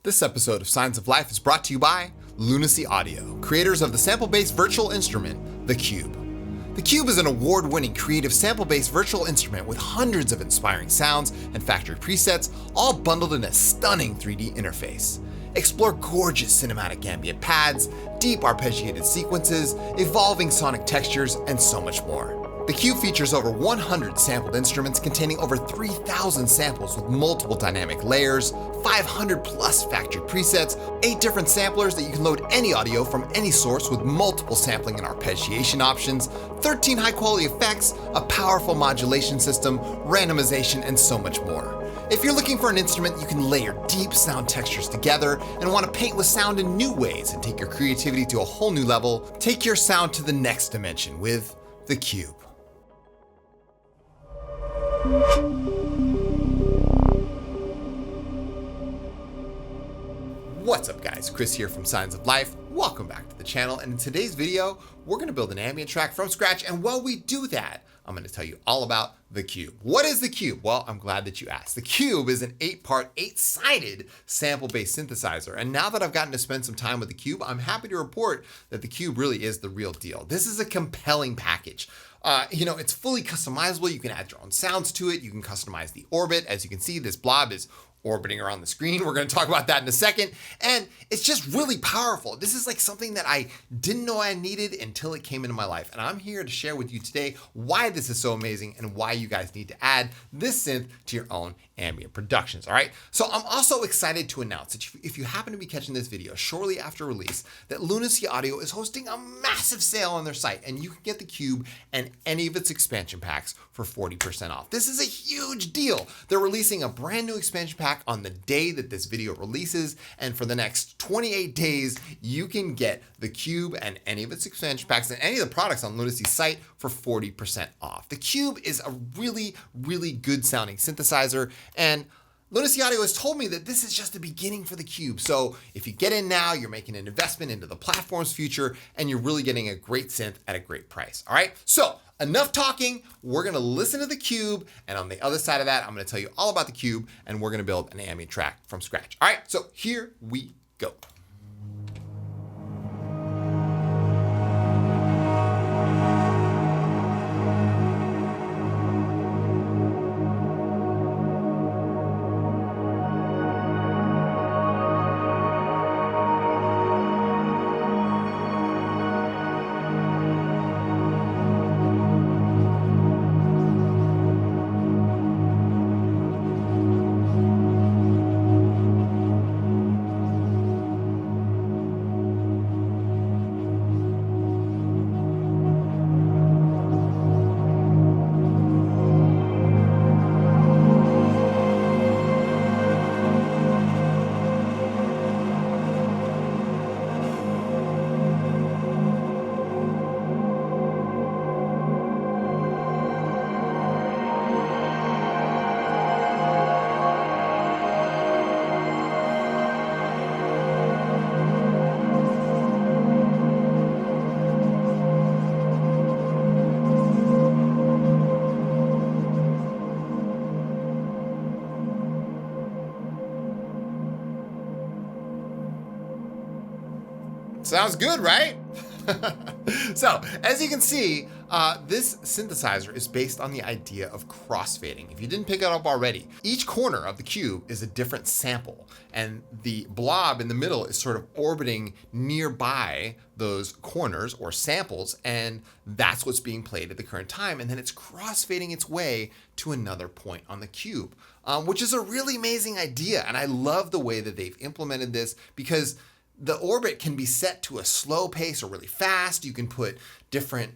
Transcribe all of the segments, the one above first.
This episode of Signs of Life is brought to you by Lunacy Audio, creators of the sample-based virtual instrument, the Cube. The Cube is an award-winning creative sample-based virtual instrument with hundreds of inspiring sounds and factory presets, all bundled in a stunning 3D interface. Explore gorgeous cinematic ambient pads, deep arpeggiated sequences, evolving sonic textures, and so much more. The Cube features over 100 sampled instruments containing over 3,000 samples with multiple dynamic layers, 500 plus factory presets, 8 different samplers that you can load any audio from any source with multiple sampling and arpeggiation options, 13 high quality effects, a powerful modulation system, randomization, and so much more. If you're looking for an instrument you can layer deep sound textures together and want to paint with sound in new ways and take your creativity to a whole new level, take your sound to the next dimension with the Cube. What's up guys, Chris here from Signs of Life. Welcome back to the channel, and in today's video, we're gonna build an ambient track from scratch, and while we do that, I'm gonna tell you all about the Cube. What is the Cube? Well, I'm glad that you asked. The Cube is an 8-part, 8-sided sample-based synthesizer, and now that I've gotten to spend some time with the Cube, I'm happy to report that the Cube really is the real deal. This is a compelling package. It's fully customizable. You can add your own sounds to it. You can customize the orbit. As you can see, this blob is orbiting around the screen. We're going to talk about that in a second. And it's just really powerful. This is like something that I didn't know I needed until it came into my life. And I'm here to share with you today why this is so amazing and why you guys need to add this synth to your own ambient productions. All right. So I'm also excited to announce that if you happen to be catching this video shortly after release, that Lunacy Audio is hosting a massive sale on their site, and you can get the Cube and any of its expansion packs for 40% off. This is a huge deal. They're releasing a brand new expansion pack on the day that this video releases, and for the next 28 days you can get the Cube and any of its expansion packs and any of the products on Lunacy's site for 40% off. The Cube is a really good sounding synthesizer, and Lunacy Audio has told me that this is just the beginning for the Cube. So if you get in now, you're making an investment into the platform's future, and you're really getting a great synth at a great price. All right, so enough talking. We're gonna listen to the Cube, and on the other side of that, I'm gonna tell you all about the Cube, and we're gonna build an ambient track from scratch. All right, so here we go. Sounds good, right? So, as you can see, this synthesizer is based on the idea of crossfading. If you didn't pick it up already, each corner of the Cube is a different sample, and the blob in the middle is sort of orbiting nearby those corners or samples, and that's what's being played at the current time, and then it's crossfading its way to another point on the Cube, which is a really amazing idea, and I love the way that they've implemented this, because the orbit can be set to a slow pace or really fast. You can put different,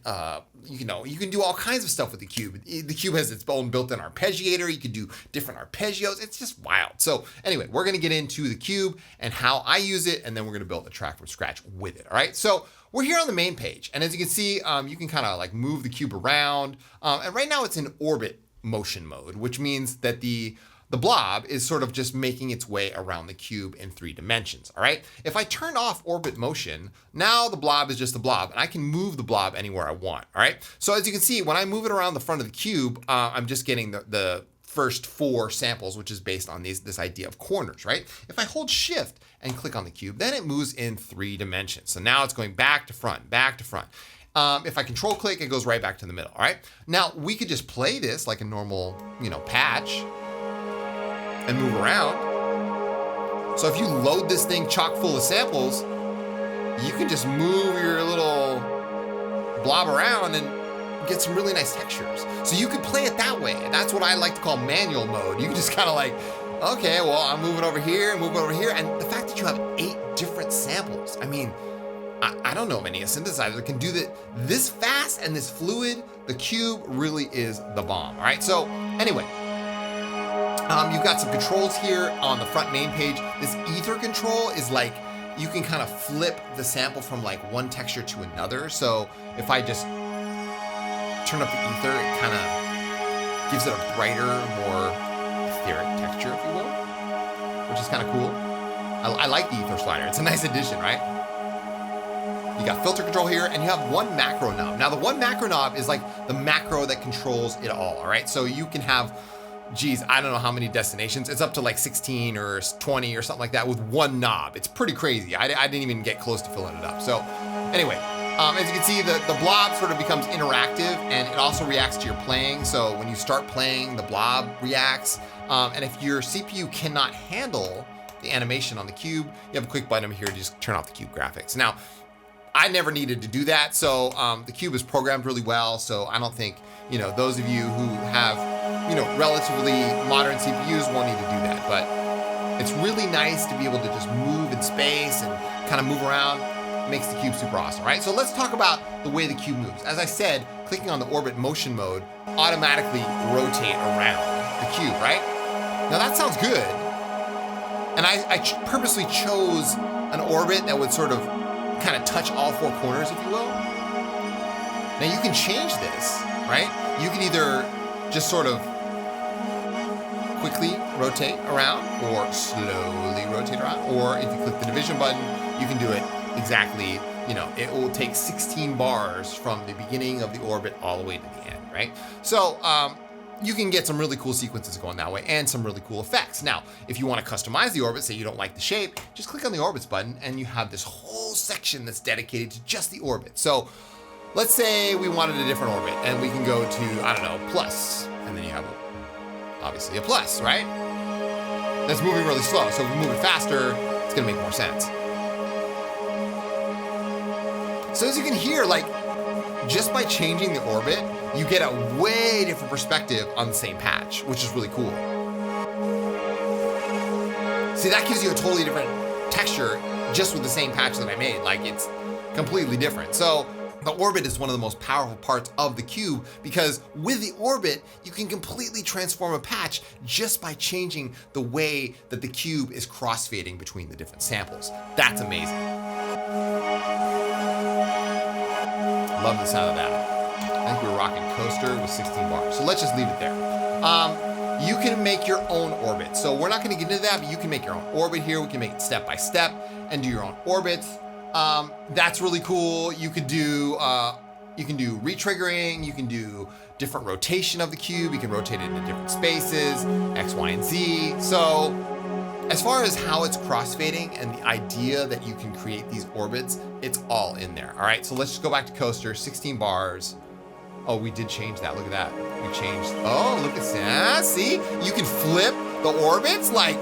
you can do all kinds of stuff with the Cube. The Cube has its own built-in arpeggiator. You can do different arpeggios. It's just wild. So anyway, we're going to get into the Cube and how I use it, and then we're going to build a track from scratch with it. All right. So we're here on the main page, and as you can see, you can kind of like move the Cube around. And right now it's in orbit motion mode, which means that the blob is sort of just making its way around the Cube in 3 dimensions, all right? If I turn off orbit motion, now the blob is just a blob, and I can move the blob anywhere I want, all right? So as you can see, when I move it around the front of the Cube, I'm just getting the first 4 samples, which is based on this idea of corners, right? If I hold shift and click on the cube, then it moves in 3 dimensions. So now it's going back to front, back to front. If I control click, it goes right back to the middle, all right? Now we could just play this like a normal, patch and move around. So if you load this thing chock full of samples, you can just move your little blob around and get some really nice textures. So you could play it that way. And that's what I like to call manual mode. You can just kind of like, okay, well, I'm moving over here and moving over here. And the fact that you have 8 different samples, I mean, I don't know of any synthesizer that can do that this fast and this fluid. The cube really is the bomb. All right, so anyway, you've got some controls here on the front main page. This ether control is like, you can kind of flip the sample from like one texture to another. So if I just turn up the ether, it kind of gives it a brighter, more etheric texture, if you will, which is kind of cool. I like the ether slider. It's a nice addition, right? You got filter control here, and you have one macro knob. Now, the one macro knob is like the macro that controls it all right? So you can have, geez, I don't know how many destinations. It's up to like 16 or 20 or something like that with one knob. It's pretty crazy. I didn't even get close to filling it up. So anyway, as you can see, the blob sort of becomes interactive, and it also reacts to your playing. So when you start playing, the blob reacts. And if your CPU cannot handle the animation on the cube, you have a quick button here to just turn off the cube graphics. Now, I never needed to do that. So the cube is programmed really well. So I don't think, those of you who have, relatively modern CPUs won't need to do that. But it's really nice to be able to just move in space and kind of move around. Makes the cube super awesome, right? So let's talk about the way the cube moves. As I said, clicking on the orbit motion mode automatically rotate around the cube, right? Now that sounds good. And I purposely chose an orbit that would sort of kind of touch all 4 corners, if you will. Now you can change this, right? You can either just sort of quickly rotate around or slowly rotate around, or if you click the division button, you can do it exactly, it will take 16 bars from the beginning of the orbit all the way to the end, right? So you can get some really cool sequences going that way and some really cool effects. Now, if you want to customize the orbit, say you don't like the shape, just click on the orbits button and you have this whole section that's dedicated to just the orbit. So let's say we wanted a different orbit and we can go to, I don't know, plus, and then you have obviously a plus, right? That's moving really slow. So if we move it faster, it's gonna make more sense. So as you can hear, like, just by changing the orbit, you get a way different perspective on the same patch, which is really cool. See, that gives you a totally different texture just with the same patch that I made. Like, it's completely different. So the orbit is one of the most powerful parts of the cube because with the orbit, you can completely transform a patch just by changing the way that the cube is crossfading between the different samples. That's amazing. Love the sound of that. I think we were rocking Coaster with 16 bars. So let's just leave it there. You can make your own orbit. So we're not gonna get into that, but you can make your own orbit here. We can make it step by step and do your own orbits. That's really cool. You could do retriggering. You can do different rotation of the cube. You can rotate it into different spaces, X, Y, and Z. So as far as how it's crossfading and the idea that you can create these orbits, it's all in there. All right, so let's just go back to Coaster, 16 bars. Oh, we did change that. Look at that. We changed. Oh, look at that. See, you can flip the orbits. Like,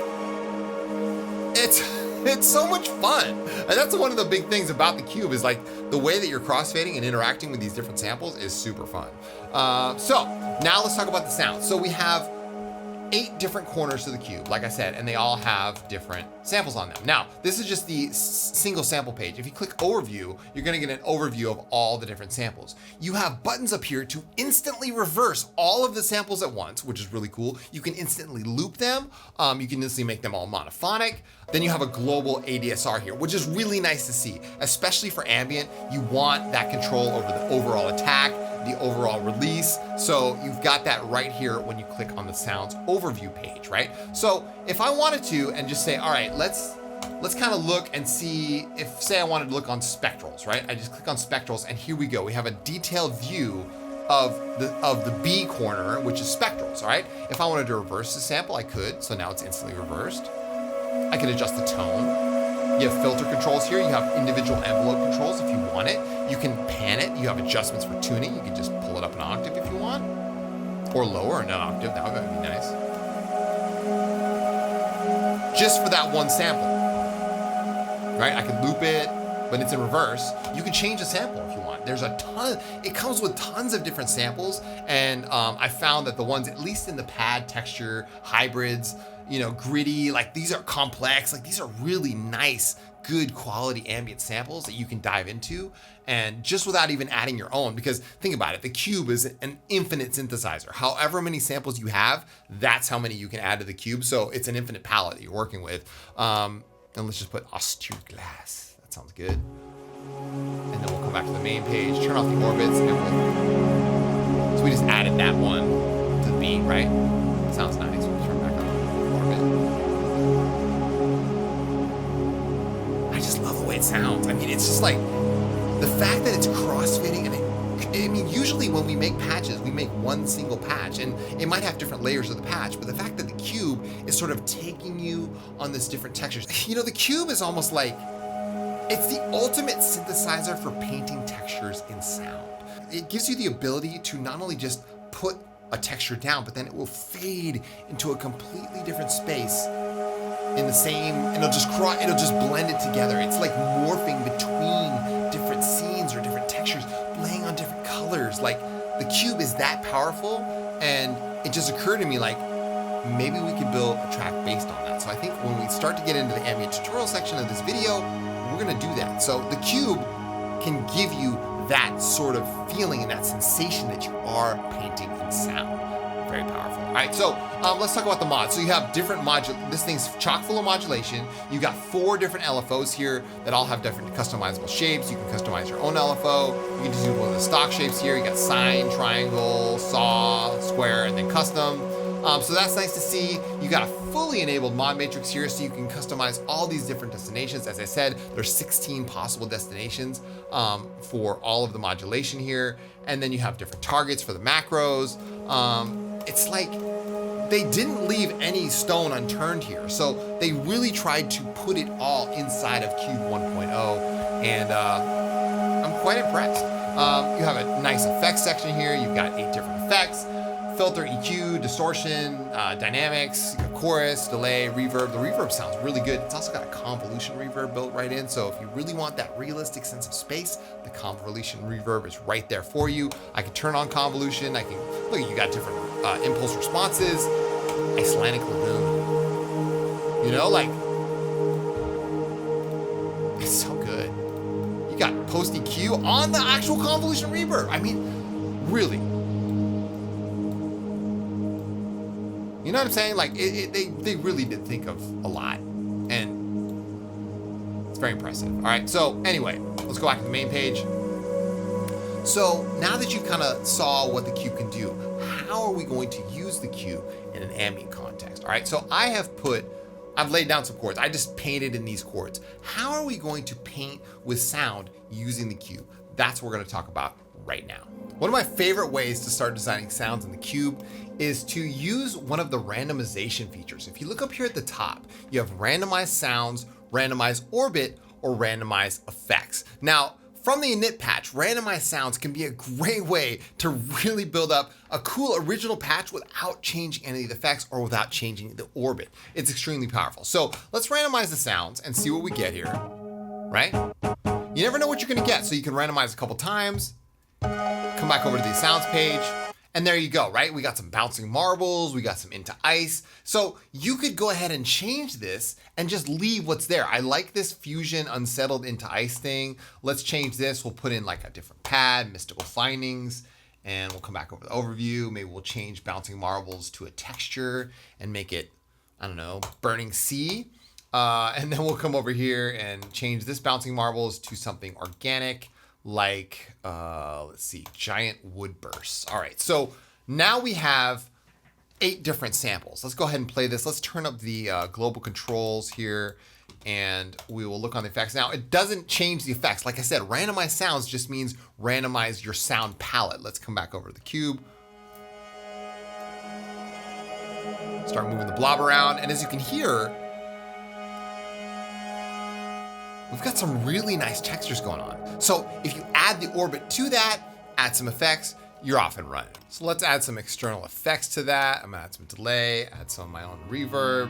it's so much fun. And that's one of the big things about the cube is like the way that you're crossfading and interacting with these different samples is super fun. So now let's talk about the sound. So we have 8 different corners to the cube, like I said, and they all have different samples on them. Now, this is just the single sample page. If you click overview, you're gonna get an overview of all the different samples. You have buttons up here to instantly reverse all of the samples at once, which is really cool. You can instantly loop them. You can instantly make them all monophonic. Then you have a global ADSR here, which is really nice to see, especially for ambient. You want that control over the overall attack, the overall release. So you've got that right here when you click on the sounds overview page, right? So if I wanted to and just say, all right, let's kind of look and see if, say I wanted to look on spectrals, right? I just click on spectrals and here we go. We have a detailed view of the B corner, which is spectrals, all right? If I wanted to reverse the sample, I could, so now it's instantly reversed. I could adjust the tone. You have filter controls here. You have individual envelope controls if you want it. You can pan it. You have adjustments for tuning. You can just pull it up an octave if you want, or lower an octave. That would be nice. Just for that one sample, right? I can loop it, but it's in reverse. You can change the sample if you want. There's a ton. It comes with tons of different samples, and I found that the ones, at least in the pad texture hybrids, you know, gritty, like these are complex, like these are really nice, good quality ambient samples that you can dive into, and just without even adding your own, because think about it, the Cube is an infinite synthesizer. However many samples you have, that's how many you can add to the Cube. So it's an infinite palette that you're working with. And let's just put austere glass. That sounds good. And then we'll come back to the main page, turn off the orbits, and so we just added that one to the beat, right? Sounds nice. We'll turn back on the orbit. I just love the way it sounds. I mean, it's just like the fact that it's crossfading, and I mean, usually when we make patches, we make one single patch, and it might have different layers of the patch, but the fact that the Cube is sort of taking you on this different textures. You know, the Cube is almost like, it's the ultimate synthesizer for painting textures in sound. It gives you the ability to not only just put a texture down, but then it will fade into a completely different space in the same, and it'll just blend it together. It's like morphing between different scenes or different textures, laying on different colors. Like, the Cube is that powerful, and it just occurred to me, like, maybe we could build a track based on that. So I think when we start to get into the ambient tutorial section of this video, we're gonna do that. So the Cube can give you that sort of feeling and that sensation that you are painting in sound. Very powerful. All right, so let's talk about the mods. So you have different this thing's chock full of modulation. You got 4 different LFOs here that all have different customizable shapes. You can customize your own LFO. You can just do one of the stock shapes here. You got sine, triangle, saw, square, and then custom. So that's nice to see. You got a fully enabled mod matrix here, so you can customize all these different destinations. As I said, there's 16 possible destinations for all of the modulation here. And then you have different targets for the macros. It's like they didn't leave any stone unturned here. So they really tried to put it all inside of Cube 1.0. And I'm quite impressed. You have a nice effects section here. You've got 8 different effects. Filter, EQ, distortion, dynamics, chorus, delay, reverb. The reverb sounds really good. It's also got a convolution reverb built right in. So if you really want that realistic sense of space, the convolution reverb is right there for you. I can turn on convolution. I can, look, you got different impulse responses, Icelandic lagoon. You know, like, it's so good. You got post EQ on the actual convolution reverb. I mean, really. You know what I'm saying? Like, they really did think of a lot, and it's very impressive. All right, so anyway, let's go back to the main page. So now that you kind of saw what the Cube can do, how are we going to use the Cube in an ambient context? All right, so I've laid down some chords. I just painted in these chords. How are we going to paint with sound using the Cube? That's what we're going to talk about right now. One of my favorite ways to start designing sounds in the Cube is to use one of the randomization features. If you look up here at the top, you have randomized sounds, randomized orbit, or randomized effects. Now, from the init patch, randomized sounds can be a great way to really build up a cool original patch without changing any of the effects or without changing the orbit. It's extremely powerful. So let's randomize the sounds and see what we get here, right? You never know what you're gonna get, so you can randomize a couple times, come back over to the sounds page, and there you go, right? We got some bouncing marbles, we got some into ice. So you could go ahead and change this and just leave what's there. I like this fusion unsettled into ice thing. Let's change this. We'll put in like a different pad, mystical findings, and we'll come back over the overview. Maybe we'll change bouncing marbles to a texture and make it, I don't know, burning sea. And then we'll come over here and change this bouncing marbles to something organic, like, let's see, giant wood bursts. All right, so now we have 8 different samples. Let's go ahead and play this. Let's turn up the global controls here and we will look on the effects. Now, it doesn't change the effects. Like I said, randomize sounds just means randomize your sound palette. Let's come back over to the cube. Start moving the blob around, and as you can hear, we've got some really nice textures going on. So if you add the orbit to that, add some effects, you're off and running. So let's add some external effects to that. I'm gonna add some delay, add some of my own reverb.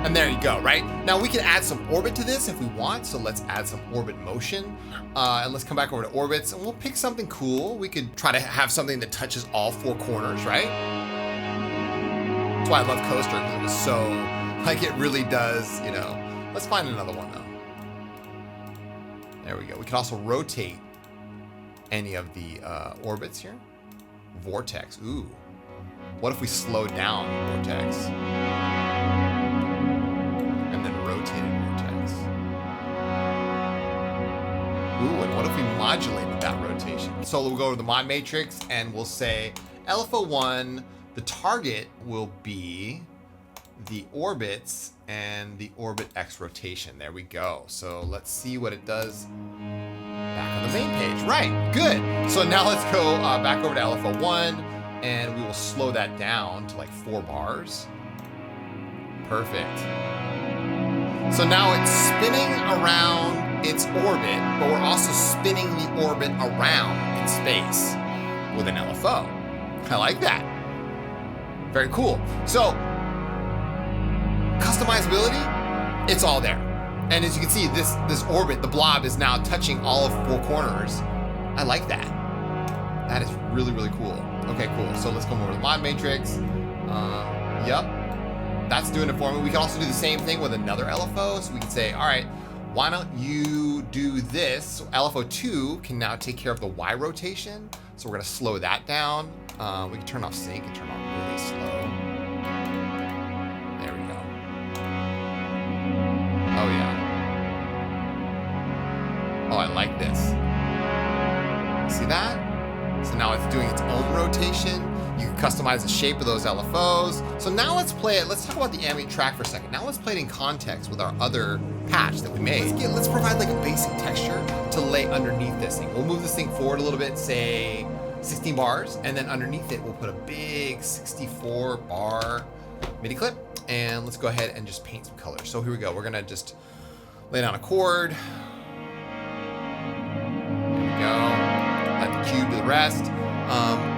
And there you go, right? Now we can add some orbit to this if we want. So let's add some orbit motion. And let's come back over to orbits and we'll pick something cool. We could try to have something that touches all four corners, right? That's why I love Coaster, because it was so, like it really does, you know. Let's find another one though. There we go. We can also rotate any of the orbits here. Vortex, ooh. What if we slow down Vortex? And then rotated Vortex. Ooh, and what if we modulated that rotation? So we'll go to the mod matrix and we'll say LFO1, the target will be the orbits and the orbit X rotation. There we go. So let's see what it does back on the main page. Right, good. So now let's go back over to LFO1 and we will slow that down to like 4 bars. Perfect. So now it's spinning around its orbit, but we're also spinning the orbit around in space with an LFO. I like that. Very cool. So customizability, it's all there. And as you can see, this orbit, the blob, is now touching all of 4 corners. I like that. That is really, really cool. Okay, cool. So let's come over to the mod matrix. Yep, that's doing it for me. We can also do the same thing with another LFO. So we can say, all right, why don't you do this? So LFO2 can now take care of the Y rotation. So we're gonna slow that down. We can turn off sync and turn on really slow. There we go. Oh yeah. Oh, I like this. See that? So now it's doing its own rotation. You can customize the shape of those LFOs. So now let's play it. Let's talk about the ambient track for a second. Now let's play it in context with our other patch that we made. Let's provide like a basic texture to lay underneath this thing. We'll move this thing forward a little bit, say 16 bars, and then underneath it, we'll put a big 64 bar MIDI clip. And let's go ahead and just paint some colors. So here we go. We're gonna just lay down a chord. There we go. Let the cube do the rest.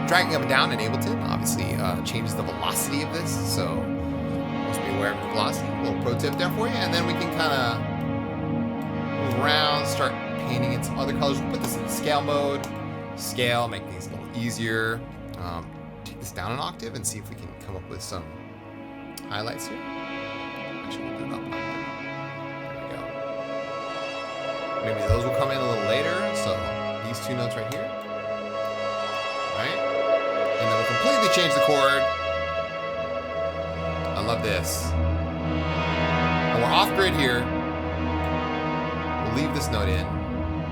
Dragging up and down in Ableton obviously changes the velocity of this, so must be aware of your velocity. A little pro tip there for you. And then we can kind of move around, start painting in some other colors. We'll put this in scale mode. Scale, make things a little easier. Take this down an octave and see if we can come up with some highlights here. Actually, we'll do it up. There we go. Maybe those will come in a little later. So these 2 notes right here. Right? And then we'll completely change the chord. I love this. And we're off grid here. We'll leave this note in.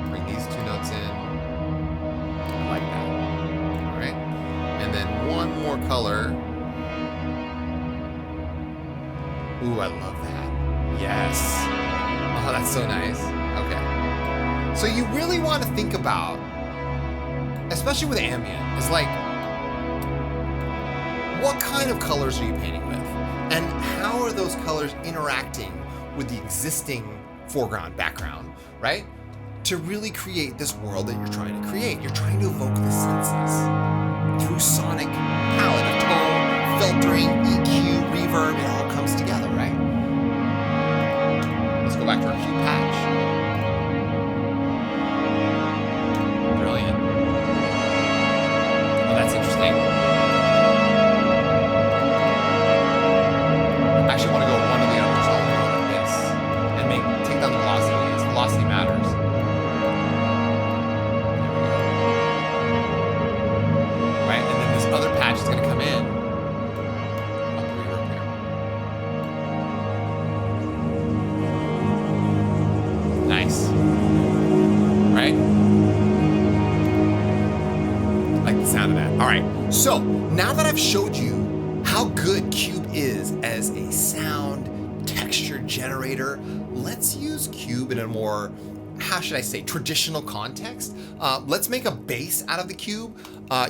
Bring these 2 notes in. I like that. All right. And then one more color. Ooh, I love that. Yes. Oh, that's so nice. Okay. So you really want to think about, especially with ambient, it's like, what kind of colors are you painting with? And how are those colors interacting with the existing foreground, background, right? To really create this world that you're trying to create. You're trying to evoke the senses through sonic palette of tone, filtering, EQ, reverb, it all comes together, right? Let's go back to our cube patch. Brilliant. Oh, that's interesting. I actually want to go one or the other, so I'll go like this and take down the velocity. Its velocity matters. There we go. Right, and then this other patch is going to come in. Up the reverb here. Nice. Right? Like the sound of that. All right, so now that I've showed you how good Cube is as a sound texture generator, let's use Cube in a more, how should I say, traditional context. Let's make a bass out of the Cube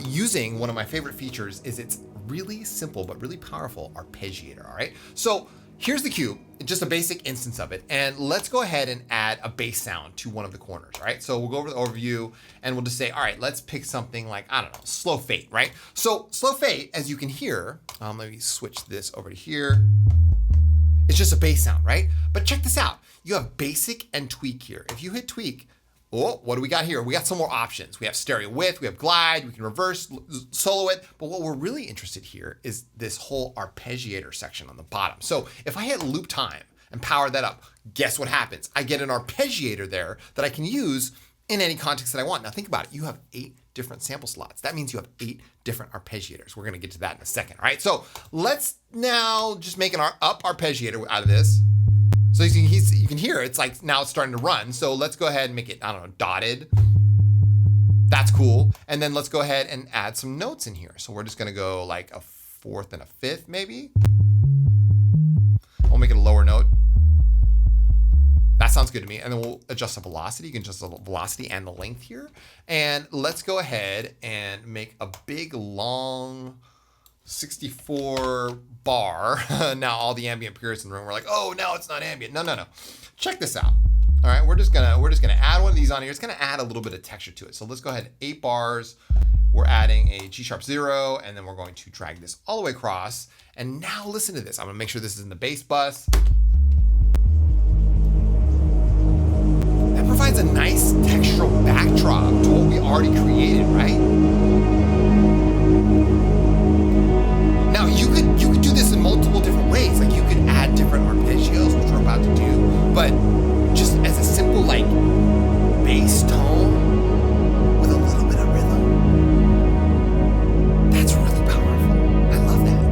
using one of my favorite features is its really simple but really powerful arpeggiator, all right? So here's the Cube, just a basic instance of it, and let's go ahead and add a bass sound to one of the corners, all right? So we'll go over the overview and we'll just say, all right, let's pick something like, I don't know, Slow Fade, right? So Slow Fade, as you can hear, let me switch this over to here. It's just a bass sound, right? But check this out. You have basic and tweak here. If you hit tweak, oh, what do we got here? We got some more options. We have stereo width, we have glide, we can reverse, solo it. But what we're really interested here is this whole arpeggiator section on the bottom. So if I hit loop time and power that up, guess what happens? I get an arpeggiator there that I can use in any context that I want. Now think about it. You have 8 different sample slots. That means you have 8 different arpeggiators. We're gonna get to that in a second, all right? So let's now just make an up arpeggiator out of this. So you can hear it's like now it's starting to run. So let's go ahead and make it, I don't know, dotted. That's cool. And then let's go ahead and add some notes in here. So we're just gonna go like a 4th and a 5th maybe. We'll make it a lower note. That sounds good to me. And then we'll adjust the velocity. You can adjust the velocity and the length here. And let's go ahead and make a big long 64 bar. Now all the ambient purists in the room were like, oh no, it's not ambient. No. Check this out. All right, we're just gonna add one of these on here. It's gonna add a little bit of texture to it. So let's go ahead, 8 bars. We're adding a G sharp 0, and then we're going to drag this all the way across. And now listen to this. I'm gonna make sure this is in the bass bus. That provides a nice textural backdrop to what we already created, right? Now you could do this in multiple different ways. Like you could add different arpeggios, which we're about to do, but just as a simple like bass tone with a little bit of rhythm, that's really powerful. I love that.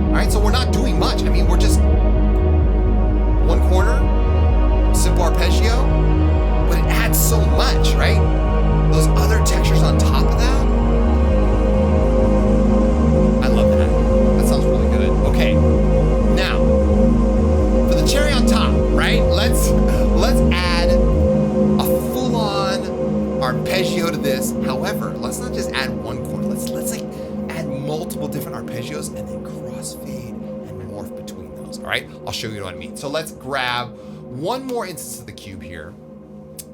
All right, so we're not doing much. I mean, we're just one corner, simple arpeggio, but it adds so much, right? Those other textures on top of that. I love that. That sounds really good. Okay, now for the cherry on top, right? Let's add a full-on arpeggio to this. However, let's not just add one chord. Let's like add multiple different arpeggios and then crossfade and morph between those. All right, I'll show you what I mean. So let's grab one more instance of the Cube here,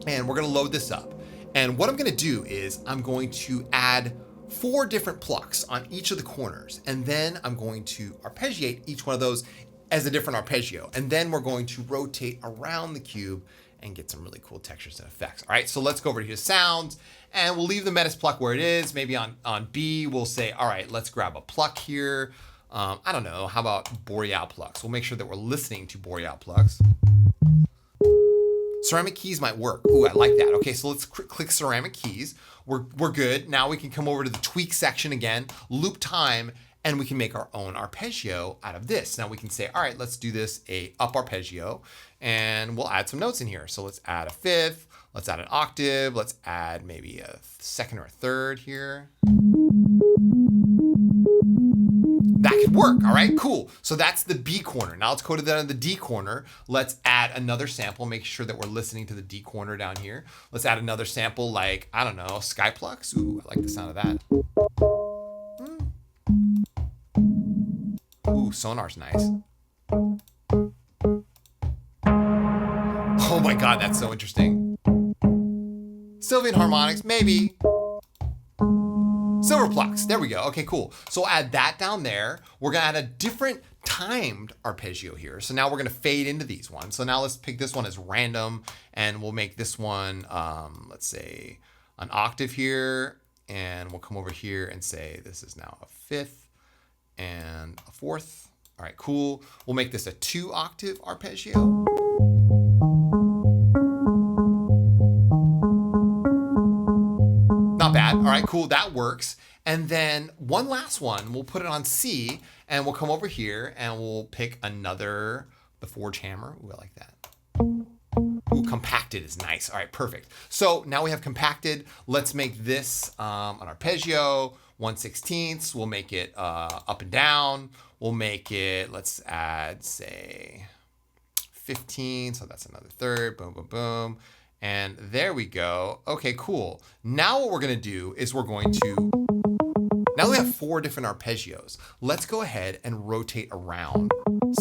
and we're gonna load this up. And what I'm gonna do is I'm going to add 4 different plucks on each of the corners, and then I'm going to arpeggiate each one of those as a different arpeggio. And then we're going to rotate around the Cube and get some really cool textures and effects. All right, so let's go over here to sounds, and we'll leave the Metis pluck where it is. Maybe on B, we'll say, all right, let's grab a pluck here. I don't know, how about Boreal plucks? We'll make sure that we're listening to Boreal plucks. Ceramic keys might work. Ooh, I like that. Okay, so let's click ceramic keys. We're good. Now we can come over to the tweak section again, loop time, and we can make our own arpeggio out of this. Now we can say, all right, let's do this a up arpeggio, and we'll add some notes in here. So let's add a 5th, let's add an octave, let's add maybe a 2nd or a 3rd here. That could work, all right, cool. So that's the B corner. Now let's go to the D corner. Let's add another sample, make sure that we're listening to the D corner down here. Let's add another sample like, I don't know, Skyplucks. Ooh, I like the sound of that. Ooh, Sonar's nice. Oh my God, that's so interesting. Sylvian harmonics, maybe. Silver plucks, there we go. Okay, cool. So we'll add that down there. We're gonna add a different timed arpeggio here. So now we're gonna fade into these ones. So now let's pick this one as random, and we'll make this one, let's say an octave here, and we'll come over here and say this is now a 5th and a 4th. All right, cool. We'll make this a 2-octave arpeggio. Not bad. All right, cool. That works. And then one last one, we'll put it on C, and we'll come over here and we'll pick the Forge hammer. Ooh, I like that. Ooh, compacted is nice. All right, perfect. So now we have compacted. Let's make this an arpeggio. 1/16. We'll make it up and down. We'll make it, let's add, say, 15. So that's another third. Boom, boom, boom. And there we go. Okay, cool. Now what we're going to do is now we have 4 different arpeggios. Let's go ahead and rotate around.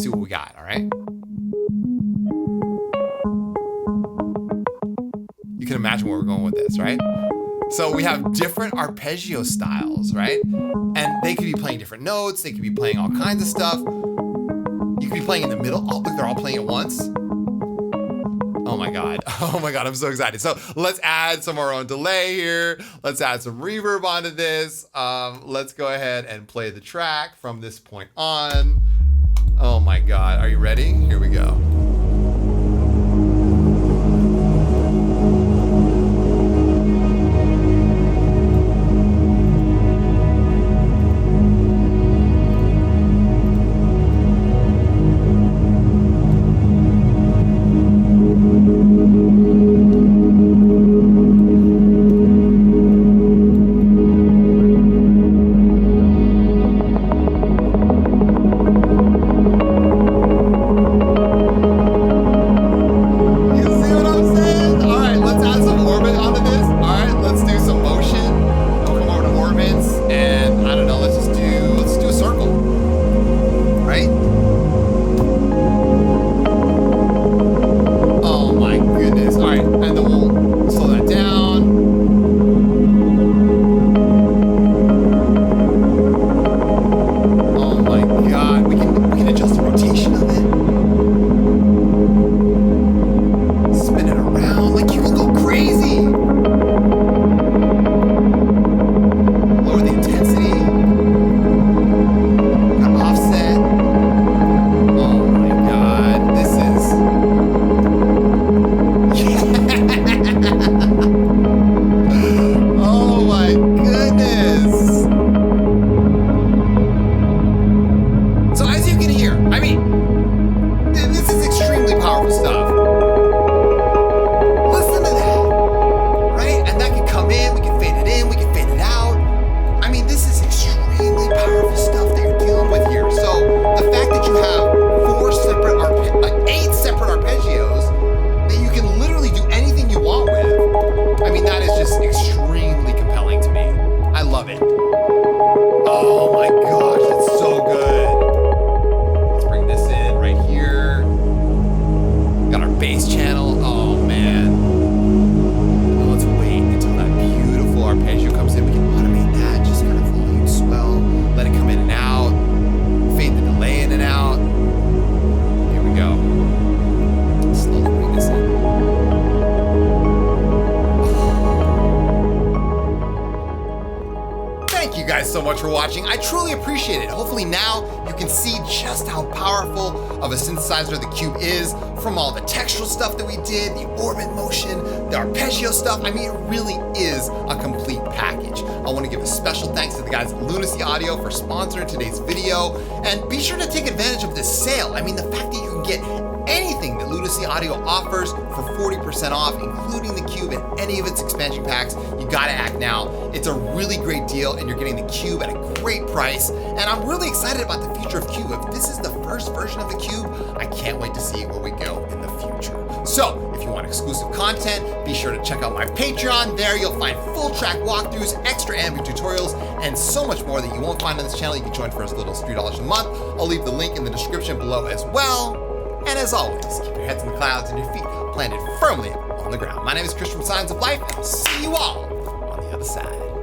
See what we got, all right? You can imagine where we're going with this, right? So we have different arpeggio styles, right? And they could be playing different notes. They could be playing all kinds of stuff. You could be playing in the middle. Oh, look, they're all playing at once. Oh my God. Oh my God, I'm so excited. So let's add some of our own delay here. Let's add some reverb onto this. Let's go ahead and play the track from this point on. Oh my God, are you ready? Here we go. So much for watching. I truly appreciate it. Hopefully now you can see just how powerful of a synthesizer the Cube is, from all the textural stuff that we did, the orbit motion, the arpeggio stuff. I mean, it really is a complete package. I want to give a special thanks to the guys at Lunacy Audio for sponsoring today's video, and be sure to take advantage of this sale. I mean, the fact that you can get anything that Lunacy Audio offers for 40% off, including the Cube and any of its expansion packs, you gotta act now. It's a really great deal, and you're getting the Cube at a great price, and I'm really excited about the future of Cube. If this is the first version of the Cube, I can't wait to see where we go in the future. So, if you want exclusive content, be sure to check out my Patreon. There you'll find full track walkthroughs, extra ambient tutorials, and so much more that you won't find on this channel. You can join for as little as $3 a month. I'll leave the link in the description below as well. And as always, keep your heads in the clouds and your feet planted firmly on the ground. My name is Chris from Signs of Life, and I'll see you all on the other side.